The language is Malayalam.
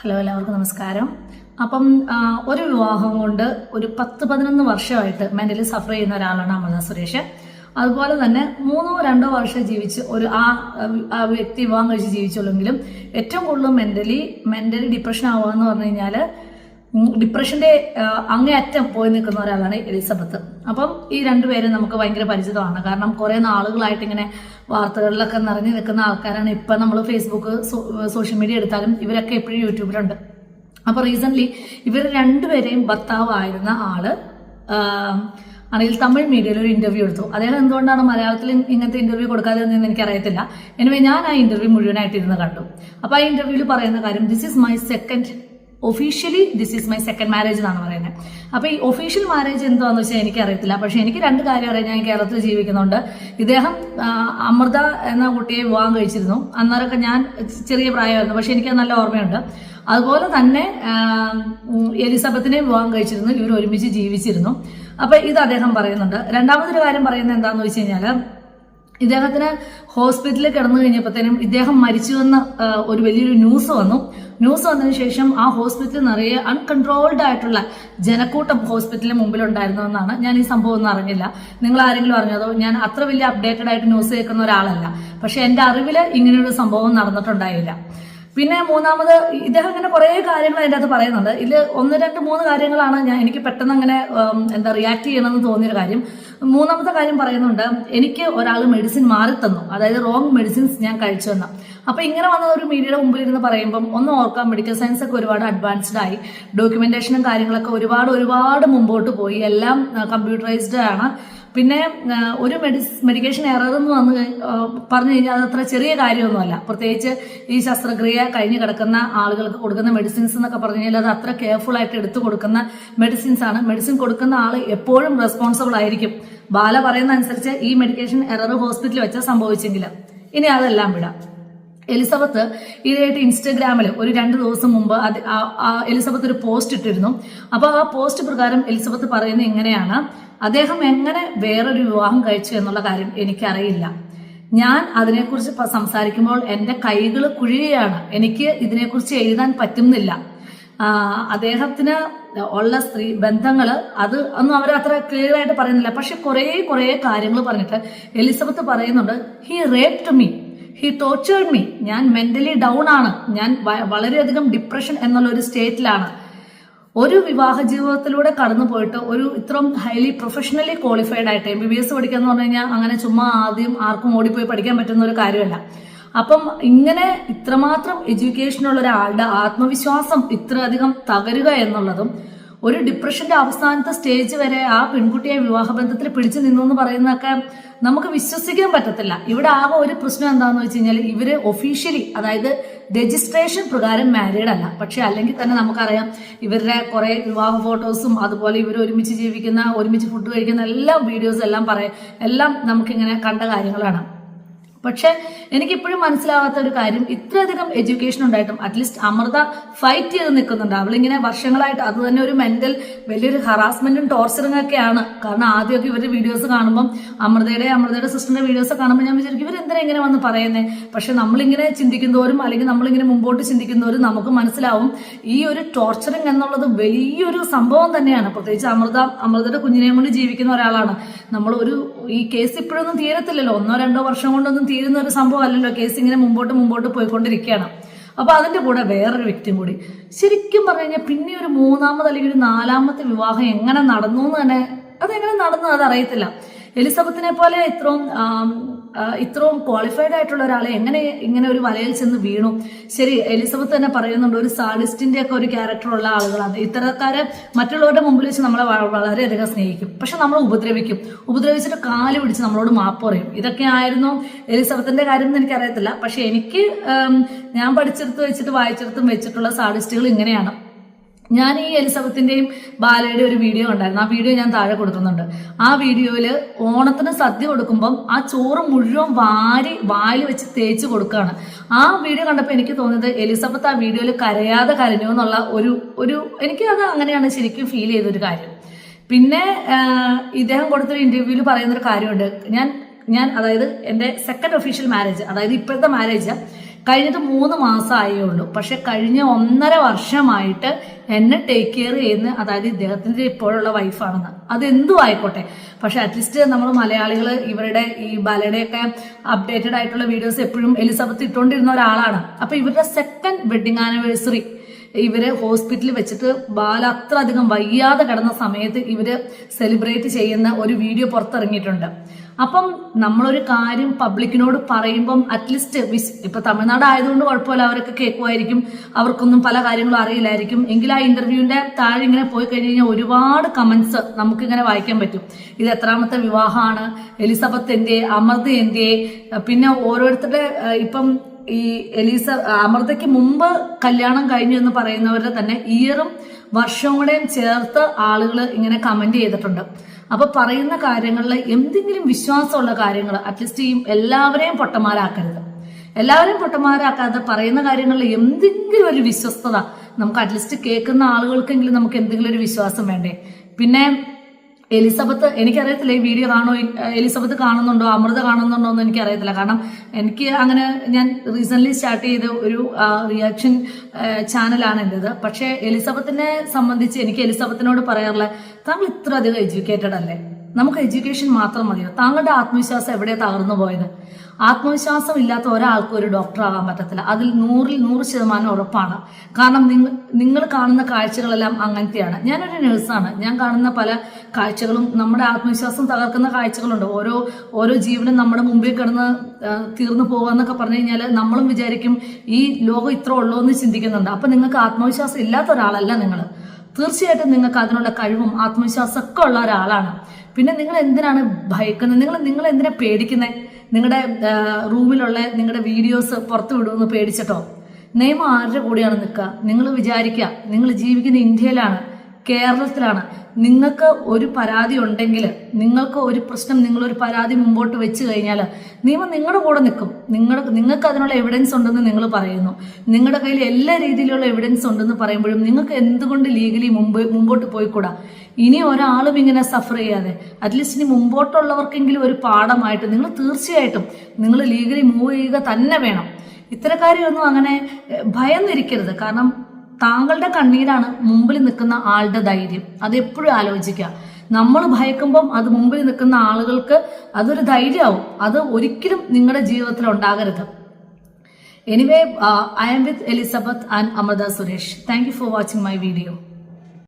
ഹലോ, എല്ലാവർക്കും നമസ്കാരം. അപ്പം ഒരു വിവാഹം കൊണ്ട് ഒരു 10-11 വർഷമായിട്ട് മെന്റലി സഫർ ചെയ്യുന്ന ഒരാളാണ് അമൃത സുരേഷ്. അതുപോലെ തന്നെ 3-2 വർഷം ജീവിച്ച് ആ വ്യക്തി വിവാഹം കഴിച്ച് ജീവിച്ചുള്ളെങ്കിലും ഏറ്റവും കൂടുതൽ മെന്റലി ഡിപ്രഷൻ ആവുക എന്ന് പറഞ്ഞു കഴിഞ്ഞാൽ ഡിപ്രഷന്റെ അങ്ങേയറ്റം പോയി നിൽക്കുന്ന ഒരാളാണ് എലിസബത്ത്. അപ്പം ഈ രണ്ടുപേരും നമുക്ക് ഭയങ്കര പരിചിതമാണ്. കാരണം കുറെ നാളുകളായിട്ട് ഇങ്ങനെ വാർത്തകളിലൊക്കെ നിറഞ്ഞു നിൽക്കുന്ന ആൾക്കാരാണ്. ഇപ്പൊ നമ്മൾ ഫേസ്ബുക്ക്, സോഷ്യൽ മീഡിയ എടുത്താലും ഇവരൊക്കെ എപ്പോഴും യൂട്യൂബിലുണ്ട്. അപ്പൊ റീസെന്റ് ഇവർ രണ്ടുപേരെയും ഭർത്താവായിരുന്ന ആള് ആണെങ്കിൽ തമിഴ് മീഡിയയിൽ ഒരു ഇന്റർവ്യൂ എടുത്തു. അദ്ദേഹം എന്തുകൊണ്ടാണ് മലയാളത്തിൽ ഇങ്ങനത്തെ ഇന്റർവ്യൂ കൊടുക്കാതെ എന്ന് എനിക്കറിയത്തില്ല. എനിവേ ഞാൻ ആ ഇന്റർവ്യൂ മുഴുവനായിട്ട് ഇരുന്ന് കണ്ടു. അപ്പൊ ആ ഇന്റർവ്യൂവിൽ പറയുന്ന കാര്യം this is my second marriage എന്നാണ് പറയുന്നത്. അപ്പൊ ഈ ഒഫീഷ്യൽ മാരേജ് എന്താണെന്ന് വെച്ചാൽ എനിക്കറിയത്തില്ല. പക്ഷെ എനിക്ക് രണ്ട് കാര്യം അറിയാം. ഞാൻ കേരളത്തിൽ ജീവിക്കുന്നുണ്ട്. ഇദ്ദേഹം അമൃത എന്ന കുട്ടിയെ വിവാഹം കഴിച്ചിരുന്നു. അന്നേരമൊക്കെ ഞാൻ ചെറിയ പ്രായമായിരുന്നു, പക്ഷെ എനിക്ക് നല്ല ഓർമ്മയുണ്ട്. അതുപോലെ തന്നെ എലിസബത്തിനെ വിവാഹം കഴിച്ചിരുന്നു. ഇവർ ഒരുമിച്ച് ജീവിച്ചിരുന്നു. അപ്പൊ ഇത് അദ്ദേഹം പറയുന്നുണ്ട്. രണ്ടാമതൊരു കാര്യം പറയുന്നത് എന്താണെന്ന് വെച്ച് കഴിഞ്ഞാല് ഇദ്ദേഹത്തിന് ഹോസ്പിറ്റലിൽ കിടന്നു കഴിഞ്ഞപ്പോഴത്തേനും ഇദ്ദേഹം മരിച്ചുവെന്ന് ഒരു വലിയൊരു ന്യൂസ് വന്നതിന് ശേഷം ആ ഹോസ്പിറ്റലിൽ നിറയെ അൺകൺട്രോൾഡ് ആയിട്ടുള്ള ജനക്കൂട്ടം ഹോസ്പിറ്റലിന് മുമ്പിലുണ്ടായിരുന്നതെന്നാണ്. ഞാൻ ഈ സംഭവം ഒന്നും അറിഞ്ഞില്ല. നിങ്ങൾ ആരെങ്കിലും അറിഞ്ഞതോ? ഞാൻ അത്ര വലിയ അപ്ഡേറ്റഡ് ആയിട്ട് ന്യൂസ് കേൾക്കുന്ന ഒരാളല്ല. പക്ഷെ എന്റെ അറിവില് ഇങ്ങനെയൊരു സംഭവം നടന്നിട്ടുണ്ടായില്ല. പിന്നെ മൂന്നാമത് ഇദ്ദേഹം ഇങ്ങനെ കുറെ കാര്യങ്ങൾ അതിൻ്റെ അകത്ത് പറയുന്നുണ്ട്. ഇതിൽ 1-2-3 കാര്യങ്ങളാണ് എനിക്ക് പെട്ടെന്ന് അങ്ങനെ റിയാക്ട് ചെയ്യണമെന്ന് തോന്നിയൊരു കാര്യം. മൂന്നാമത്തെ കാര്യം പറയുന്നുണ്ട്, എനിക്ക് ഒരാൾ മെഡിസിൻ മാറി തന്നു, അതായത് റോങ് മെഡിസിൻസ് ഞാൻ കഴിച്ചു എന്ന്. അപ്പൊ ഇങ്ങനെ വന്ന ഒരു മീഡിയയുടെ മുമ്പിൽ ഇരുന്ന് പറയുമ്പം ഒന്ന് ഓർക്കാം, മെഡിക്കൽ സയൻസ് ഒക്കെ ഒരുപാട് അഡ്വാൻസ്ഡ് ആയി, ഡോക്യുമെന്റേഷനും കാര്യങ്ങളൊക്കെ ഒരുപാട് മുമ്പോട്ട് പോയി, എല്ലാം കമ്പ്യൂട്ടറൈസ്ഡ് ആണ്. പിന്നെ ഒരു മെഡിക്കേഷൻ എറർ എന്ന് പറഞ്ഞു കഴിഞ്ഞാൽ അത് അത്ര ചെറിയ കാര്യമൊന്നുമല്ല. പ്രത്യേകിച്ച് ഈ ശസ്ത്രക്രിയ കഴിഞ്ഞ് കിടക്കുന്ന ആളുകൾക്ക് കൊടുക്കുന്ന മെഡിസിൻസ് എന്നൊക്കെ പറഞ്ഞു കഴിഞ്ഞാൽ അത് അത്ര കെയർഫുൾ ആയിട്ട് എടുത്തു കൊടുക്കുന്ന മെഡിസിൻസ് ആണ്. മെഡിസിൻ കൊടുക്കുന്ന ആള് എപ്പോഴും റെസ്പോൺസിബിൾ ആയിരിക്കും. ബാല പറയുന്ന അനുസരിച്ച് ഈ മെഡിക്കേഷൻ എറർ ഹോസ്പിറ്റലിൽ വെച്ചാൽ സംഭവിച്ചെങ്കിൽ ഇനി അതെല്ലാം വിടാം. എലിസബത്ത് ഈയിടെയായിട്ട് ഇൻസ്റ്റഗ്രാമിൽ ഒരു 2 ദിവസം മുമ്പ് എലിസബത്ത് ഒരു പോസ്റ്റ് ഇട്ടിരുന്നു. അപ്പൊ ആ പോസ്റ്റ് പ്രകാരം എലിസബത്ത് പറയുന്നത് ഇങ്ങനെയാണ്: അദ്ദേഹം എങ്ങനെ വേറൊരു വിവാഹം കഴിച്ചു എന്നുള്ള കാര്യം എനിക്കറിയില്ല. ഞാൻ അതിനെക്കുറിച്ച് സംസാരിക്കുമ്പോൾ എന്റെ കൈകൾ കുഴിയാണ്. എനിക്ക് ഇതിനെക്കുറിച്ച് എഴുതാൻ പറ്റുന്നില്ല. അദ്ദേഹത്തിന് ഉള്ള സ്ത്രീ ബന്ധങ്ങള് അത് ഒന്നും അവർ അത്ര ക്ലിയർ ആയിട്ട് പറയുന്നില്ല. പക്ഷെ കുറെ കാര്യങ്ങൾ പറഞ്ഞിട്ട് എലിസബത്ത് പറയുന്നുണ്ട്, he raped me, he tortured me. ഞാൻ മെന്റലി ഡൗൺ ആണ്. ഞാൻ വളരെയധികം ഡിപ്രഷൻ എന്നുള്ള ഒരു സ്റ്റേറ്റിലാണ്. ഒരു വിവാഹ ജീവിതത്തിലൂടെ കടന്നു പോയിട്ട് ഒരു ഇത്രയും ഹൈലി പ്രൊഫഷണലി ക്വാളിഫൈഡ് ആയിട്ട് MBBS പഠിക്കുക എന്ന് പറഞ്ഞു കഴിഞ്ഞാൽ അങ്ങനെ ചുമ്മാ ആദ്യം ആർക്കും ഓടിപ്പോയി പഠിക്കാൻ പറ്റുന്ന ഒരു കാര്യമല്ല. അപ്പം ഇങ്ങനെ ഇത്രമാത്രം എഡ്യൂക്കേഷനുള്ള ഒരാളുടെ ആത്മവിശ്വാസം ഇത്രയധികം തകരുക എന്നുള്ളതും, ഒരു ഡിപ്രഷന്റെ അവസാനത്തെ സ്റ്റേജ് വരെ ആ പെൺകുട്ടിയെ വിവാഹബന്ധത്തിൽ പിടിച്ചു നിന്നു എന്ന് പറയുന്നതൊക്കെ നമുക്ക് വിശ്വസിക്കാൻ പറ്റത്തില്ല. ഇവിടെ ആകെ ഒരു പ്രശ്നം എന്താണെന്ന് വെച്ച് കഴിഞ്ഞാൽ ഇവര് ഒഫീഷ്യലി, അതായത് രജിസ്ട്രേഷൻ പ്രകാരം മാരീഡ് അല്ല. പക്ഷെ അല്ലെങ്കിൽ തന്നെ നമുക്കറിയാം ഇവരുടെ കുറെ വിവാഹ ഫോട്ടോസും അതുപോലെ ഇവർ ഒരുമിച്ച് ജീവിക്കുന്ന, ഒരുമിച്ച് ഫുഡ് കഴിക്കുന്ന എല്ലാ വീഡിയോസും എല്ലാം നമുക്കിങ്ങനെ കണ്ട കാര്യങ്ങളാണ്. പക്ഷെ എനിക്കിപ്പോഴും മനസ്സിലാവാത്ത ഒരു കാര്യം, ഇത്രയധികം എഡ്യൂക്കേഷൻ ഉണ്ടായിട്ടും അറ്റ്ലീസ്റ്റ് അമൃത ഫൈറ്റ് ചെയ്ത് നിൽക്കുന്നുണ്ട്. അവളിങ്ങനെ വർഷങ്ങളായിട്ട് അത് തന്നെ ഒരു വലിയൊരു ഹറാസ്മെന്റും ടോർച്ചറിങ് ഒക്കെയാണ്. കാരണം ആദ്യമൊക്കെ ഇവരുടെ വീഡിയോസ് കാണുമ്പോൾ അമൃതയുടെ സിസ്റ്ററിന്റെ വീഡിയോസ് കാണുമ്പോൾ ഞാൻ വിചാരിക്കും ഇവരെന്തിനാ ഇങ്ങനെ വന്ന് പറയുന്നത്. പക്ഷെ നമ്മളിങ്ങനെ ചിന്തിക്കുന്നവരും അല്ലെങ്കിൽ നമ്മളിങ്ങനെ മുമ്പോട്ട് ചിന്തിക്കുന്നവരും നമുക്ക് മനസ്സിലാവും ഈ ഒരു ടോർച്ചറിങ് എന്നുള്ളത് വലിയൊരു സംഭവം തന്നെയാണ്. പ്രത്യേകിച്ച് അമൃതയുടെ കുഞ്ഞിനെയും കൊണ്ട് ജീവിക്കുന്ന ഒരാളാണ്. ഈ കേസ് ഇപ്പോഴൊന്നും തീരത്തില്ലല്ലോ. 1-2 വർഷം കൊണ്ടൊന്നും തീരുന്ന ഒരു സംഭവം അല്ലല്ലോ. കേസ് ഇങ്ങനെ മുമ്പോട്ട് പോയിക്കൊണ്ടിരിക്കുകയാണ്. അപ്പൊ അതിന്റെ കൂടെ വേറൊരു വ്യക്തി കൂടി. ശരിക്കും പറഞ്ഞു കഴിഞ്ഞാൽ പിന്നെ ഒരു 3ാമത് അല്ലെങ്കിൽ ഒരു 4ാമത്തെ വിവാഹം എങ്ങനെ നടന്നു എന്ന് തന്നെ, അതെങ്ങനെ നടന്നു അതറിയത്തില്ല. എലിസബത്തിനെ പോലെ ഇത്രയും ക്വാളിഫൈഡ് ആയിട്ടുള്ള ഒരാളെ എങ്ങനെ ഇങ്ങനെ ഒരു വലയിൽ ചെന്ന് വീണു? ശരി, എലിസബത്ത് തന്നെ പറയുന്നുണ്ട് ഒരു സാഡിസ്റ്റിന്റെ ഒക്കെ ഒരു ക്യാരക്ടറുള്ള ആളുകളാണ് ഇത്തരക്കാര്. മറ്റുള്ളവരുടെ മുമ്പിൽ വെച്ച് നമ്മളെ വളരെയധികം സ്നേഹിക്കും, പക്ഷെ നമ്മൾ ഉപദ്രവിച്ചിട്ട് കാല് പിടിച്ച് നമ്മളോട് മാപ്പ് പറയും. ഇതൊക്കെ ആയിരുന്നു എലിസബത്തിന്റെ കാര്യം എന്ന് എനിക്കറിയത്തില്ല. പക്ഷെ എനിക്ക് ഞാൻ പഠിച്ചെടുത്ത് വെച്ചിട്ട് വായിച്ചെടുത്തും വെച്ചിട്ടുള്ള സാഡിസ്റ്റുകൾ ഇങ്ങനെയാണ്. ഞാൻ ഈ എലിസബത്തിന്റെയും ബാലയുടെ ഒരു വീഡിയോ ഉണ്ടായിരുന്നു. ആ വീഡിയോ ഞാൻ താഴെ കൊടുക്കുന്നുണ്ട്. ആ വീഡിയോയില് ഓണത്തിന് സദ്യ കൊടുക്കുമ്പം ആ ചോറ് മുഴുവൻ വായിൽ വെച്ച് തേച്ച് കൊടുക്കുകയാണ്. ആ വീഡിയോ കണ്ടപ്പോൾ എനിക്ക് തോന്നിയത് എലിസബത്ത് ആ വീഡിയോയിൽ കരയാതെ കരഞ്ഞു എന്നുള്ള ഒരു എനിക്ക് അത് അങ്ങനെയാണ് ശരിക്കും ഫീൽ ചെയ്തൊരു കാര്യം. പിന്നെ ഇദ്ദേഹം കൊടുത്തൊരു ഇന്റർവ്യൂവിൽ പറയുന്നൊരു കാര്യമുണ്ട്. ഞാൻ അതായത് എന്റെ സെക്കൻഡ് ഒഫീഷ്യൽ മാരേജ്, അതായത് ഇപ്പോഴത്തെ മാരേജ് കഴിഞ്ഞിട്ട് 3 മാസമായേ ഉള്ളൂ. പക്ഷെ കഴിഞ്ഞ 1.5 വർഷമായിട്ട് എന്നെ ടേക്ക് കെയർ ചെയ്യുന്ന, അതായത് ഇദ്ദേഹത്തിന്റെ ഇപ്പോഴുള്ള വൈഫാണെന്ന്, അതെന്തും ആയിക്കോട്ടെ. പക്ഷെ അറ്റ്ലീസ്റ്റ് നമ്മൾ മലയാളികൾ ഇവരുടെ ഈ ബാലയുടെയൊക്കെ അപ്ഡേറ്റഡ് ആയിട്ടുള്ള വീഡിയോസ് എപ്പോഴും എലിസബത്ത് ഇട്ടുകൊണ്ടിരുന്ന ഒരാളാണ്. അപ്പൊ ഇവരുടെ 2nd വെഡിങ് ആനിവേഴ്സറി ഇവര് ഹോസ്പിറ്റലിൽ വെച്ചിട്ട് ബാല അത്ര അധികം വയ്യാതെ കിടന്ന സമയത്ത് ഇവര് സെലിബ്രേറ്റ് ചെയ്യുന്ന ഒരു വീഡിയോ പുറത്തിറങ്ങിയിട്ടുണ്ട്. അപ്പം നമ്മളൊരു കാര്യം പബ്ലിക്കിനോട് പറയുമ്പം അറ്റ്ലീസ്റ്റ് ഇപ്പൊ തമിഴ്നാട് ആയതുകൊണ്ട് കുഴപ്പമില്ല, അവരൊക്കെ കേൾക്കുമായിരിക്കും, അവർക്കൊന്നും പല കാര്യങ്ങളും അറിയില്ലായിരിക്കും. എങ്കിൽ ആ ഇന്റർവ്യൂവിന്റെ താഴെ ഇങ്ങനെ പോയി കഴിഞ്ഞ് കഴിഞ്ഞാൽ ഒരുപാട് കമന്റ്സ് നമുക്കിങ്ങനെ വായിക്കാൻ പറ്റും. ഇത് എത്രാമത്തെ വിവാഹമാണ്, എലിസബത്ത് എന്തിയെ, അമൃത എന്തിയെ, പിന്നെ ഓരോരുത്തരുടെ ഇപ്പം ഈ അമൃതയ്ക്ക് മുമ്പ് കല്യാണം കഴിഞ്ഞു എന്ന് പറയുന്നവരുടെ തന്നെ ഇയറും വർഷവും കൂടെയും ചേർത്ത് ആളുകൾ ഇങ്ങനെ കമന്റ് ചെയ്തിട്ടുണ്ട്. അപ്പൊ പറയുന്ന കാര്യങ്ങളിൽ എന്തെങ്കിലും വിശ്വാസമുള്ള കാര്യങ്ങൾ അറ്റ്ലീസ്റ്റ് ഈ എല്ലാവരെയും പൊട്ടന്മാരാക്കരുത്. എല്ലാവരെയും പൊട്ടന്മാരാക്കാതെ പറയുന്ന കാര്യങ്ങളിൽ എന്തെങ്കിലും ഒരു വിശ്വസ്തത നമുക്ക് അറ്റ്ലീസ്റ്റ് കേൾക്കുന്ന ആളുകൾക്കെങ്കിലും നമുക്ക് എന്തെങ്കിലും ഒരു വിശ്വാസം വേണ്ടേ. പിന്നെ എലിസബത്ത്, എനിക്കറിയത്തില്ല ഈ വീഡിയോ എലിസബത്ത് കാണുന്നുണ്ടോ അമൃത കാണുന്നുണ്ടോ എന്ന് എനിക്കറിയത്തില്ല. കാരണം എനിക്ക് അങ്ങനെ, ഞാൻ റീസെന്റ് സ്റ്റാർട്ട് ചെയ്ത ഒരു റിയാക്ഷൻ ചാനലാണ് എൻ്റെത്. പക്ഷെ എലിസബത്തിനെ സംബന്ധിച്ച് എനിക്ക് എലിസബത്തിനോട് പറയാറുള്ള, താങ്കൾ ഇത്ര അധികം എഡ്യൂക്കേറ്റഡ് അല്ലേ, നമുക്ക് എഡ്യൂക്കേഷൻ മാത്രം മതിയോ? താങ്കളുടെ ആത്മവിശ്വാസം എവിടെയാണ് തകർന്നു പോയത്? ആത്മവിശ്വാസം ഇല്ലാത്ത ഒരാൾക്കും ഒരു ഡോക്ടർ ആകാൻ പറ്റത്തില്ല. അതിൽ 100% ഉറപ്പാണ്. കാരണം നിങ്ങൾ കാണുന്ന കാഴ്ചകളെല്ലാം അങ്ങനത്തെയാണ്. ഞാനൊരു നഴ്സാണ്. ഞാൻ കാണുന്ന പല കാഴ്ചകളും നമ്മുടെ ആത്മവിശ്വാസം തകർക്കുന്ന കാഴ്ചകളുണ്ട്. ഓരോ ജീവനും നമ്മുടെ മുമ്പിൽ കിടന്ന് തീർന്നു പോകുക പറഞ്ഞു കഴിഞ്ഞാൽ നമ്മളും വിചാരിക്കും ഈ ലോകം ഇത്ര ഉള്ളൂ എന്ന് ചിന്തിക്കുന്നുണ്ട്. അപ്പൊ നിങ്ങൾക്ക് ആത്മവിശ്വാസം ഇല്ലാത്ത ഒരാളല്ല നിങ്ങൾ. തീർച്ചയായിട്ടും നിങ്ങൾക്ക് അതിനുള്ള കഴിവും ആത്മവിശ്വാസം ഒക്കെ ഉള്ള ഒരാളാണ്. പിന്നെ നിങ്ങൾ എന്തിനാണ് ഭയക്കുന്നത്? നിങ്ങൾ എന്തിനാ പേടിക്കുന്നത്? നിങ്ങളുടെ റൂമിലുള്ള നിങ്ങളുടെ വീഡിയോസ് പുറത്തു വിടുമെന്ന് പേടിച്ചിട്ടോ? നിയമം ആരുടെ കൂടെയാണ് നിൽക്കുക? നിങ്ങൾ വിചാരിക്കുക, നിങ്ങൾ ജീവിക്കുന്ന ഇന്ത്യയിലാണ്, കേരളത്തിലാണ്. നിങ്ങൾക്ക് ഒരു പരാതി ഉണ്ടെങ്കിൽ, നിങ്ങൾക്ക് ഒരു പ്രശ്നം, നിങ്ങളൊരു പരാതി മുമ്പോട്ട് വെച്ച് കഴിഞ്ഞാൽ നിയമം നിങ്ങളുടെ കൂടെ നിൽക്കും. നിങ്ങൾക്ക് അതിനുള്ള എവിഡൻസ് ഉണ്ടെന്ന് നിങ്ങൾ പറയുന്നു. നിങ്ങളുടെ കയ്യിൽ എല്ലാ രീതിയിലുള്ള എവിഡൻസ് ഉണ്ടെന്ന് പറയുമ്പോഴും നിങ്ങൾക്ക് എന്തുകൊണ്ട് ലീഗലി മുമ്പോട്ട് പോയിക്കൂടാ? ഇനി ഒരാളും ഇങ്ങനെ സഫർ ചെയ്യാതെ അറ്റ്ലീസ്റ്റ് ഇനി മുമ്പോട്ടുള്ളവർക്കെങ്കിലും ഒരു പാഠമായിട്ട് നിങ്ങൾ തീർച്ചയായിട്ടും നിങ്ങൾ ലീഗലി മൂവ് ചെയ്യുക തന്നെ വേണം. ഇത്തരക്കാരെയൊന്നും അങ്ങനെ ഭയന്നിരിക്കരുത്. കാരണം താങ്കളുടെ കണ്ണീരാണ് മുമ്പിൽ നിൽക്കുന്ന ആളുടെ ധൈര്യം. അതെപ്പോഴും ആലോചിക്കുക. നമ്മൾ ഭയക്കുമ്പം അത് മുമ്പിൽ നിൽക്കുന്ന ആളുകൾക്ക് അതൊരു ധൈര്യമാവും. അത് ഒരിക്കലും നിങ്ങളുടെ ജീവിതത്തിൽ ഉണ്ടാകരുത്. Anyway, I am with Elizabeth and Amrita Suresh. Thank you for watching my video.